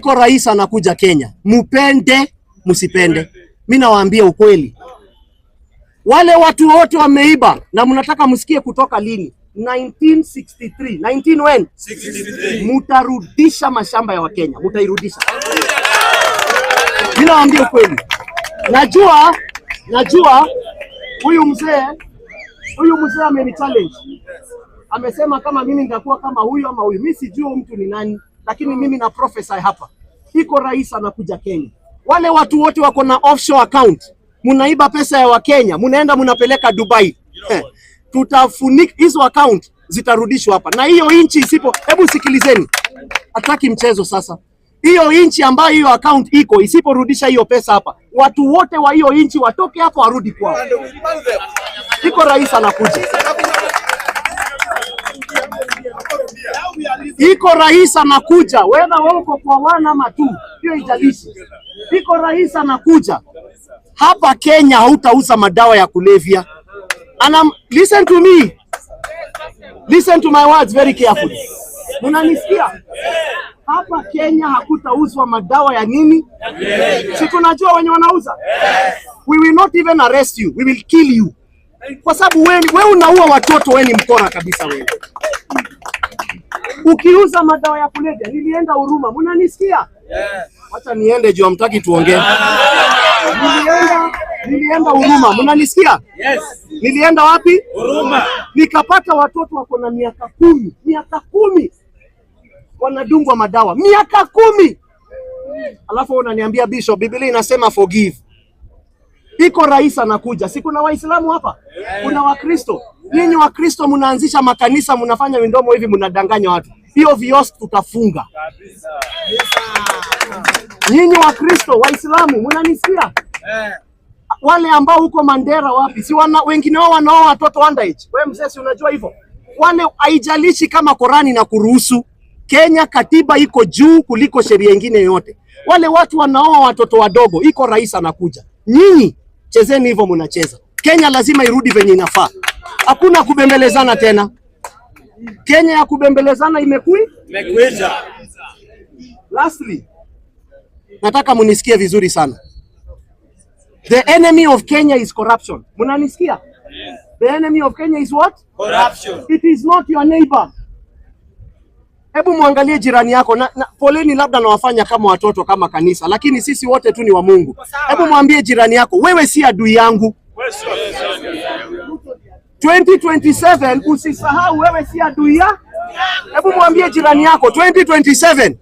iko rais anakuja Kenya. Mupende, msipende. Mimi nawaambia ukweli. Wale watu wote wameiba na mnataka msikie kutoka lini? 1963. 19 when? 63. Mutarudisha mashamba ya Wakenya. Mutairudisha. Mimi nawaambia ukweli. Najua huyu mzee ameni-challenge. Amesema kama mimi nitakuwa kama huyu ama huyu. Mimi sijui mtu ni nani, lakini mimi na prophesy hapa. Iko rais anakuja Kenya. Wale watu wote wako na offshore account, mnaiba pesa ya Wakenya, mnaenda mnapeleka Dubai. Tutafunika hizo account, zitarudishwa hapa. Na hiyo inchi isipo, hebu sikilizeni. Hataki mchezo sasa. Hiyo inchi ambayo hiyo account iko isiporudisha hiyo pesa hapa, watu wote wa hiyo inchi watoke hapo warudi kwao. Iko rais anakuja. Iko rais anakuja. Wewe uko kwa wana ama tu, hiyo haijalishi. Iko rais anakuja. Hapa Kenya hautauza madawa ya kulevya. Listen to me. Listen to my words very carefully. Unanisikia? Hapa Kenya hakutauzwa madawa ya nini? Si tunajua wenye wanauza? We will not even arrest you. We will kill you. Kwa sababu wewe unaua watoto, wewe ni mkora kabisa wewe. Ukiuza madawa ya kulevya, nilienda Huruma, mnanisikia? Acha niende juu hamtaki tuongee. Nilienda Huruma, mnanisikia? Yes. Nilienda wapi? Huruma. Nikapata watoto wako na miaka 10 wanadungwa madawa. Miaka 10. Alafu unaniambia Bishop, Biblia inasema forgive. Iko rais anakuja. Si kuna Waislamu hapa? Kuna Wakristo. Nyinyi Wakristo mnaanzisha makanisa, mnafanya windomo hivi, mnadanganya watu. Hiyo viosk tutafunga. Nyinyi Wakristo, Waislamu, mnanisikia? Wale ambao huko Mandera wapi? Si wengine wao wanao watoto underage. Wewe mzee, si unajua hivyo? Wale haijalishi kama Korani na kuruhusu. Kenya katiba iko juu kuliko sheria nyingine yote. Wale watu wanaoa watoto wadogo, iko rais anakuja. Nyinyi chezeni hivyo mnacheza. Kenya lazima irudi venye inafaa. Hakuna kubembelezana tena. Kenya ya kubembelezana imekwisha. Lastly, nataka munisikie vizuri sana. The enemy of Kenya is corruption. Mnanisikia? The enemy of Kenya is what? Corruption. It is not your neighbor. Hebu muangalie jirani yako na poleni, labda nawafanya kama watoto kama kanisa, lakini sisi wote tu ni wa Mungu. Hebu mwambie jirani yako, wewe si adui yangu. 2027 usisahau wewe si adui ya. Hebu mwambie jirani yako 2027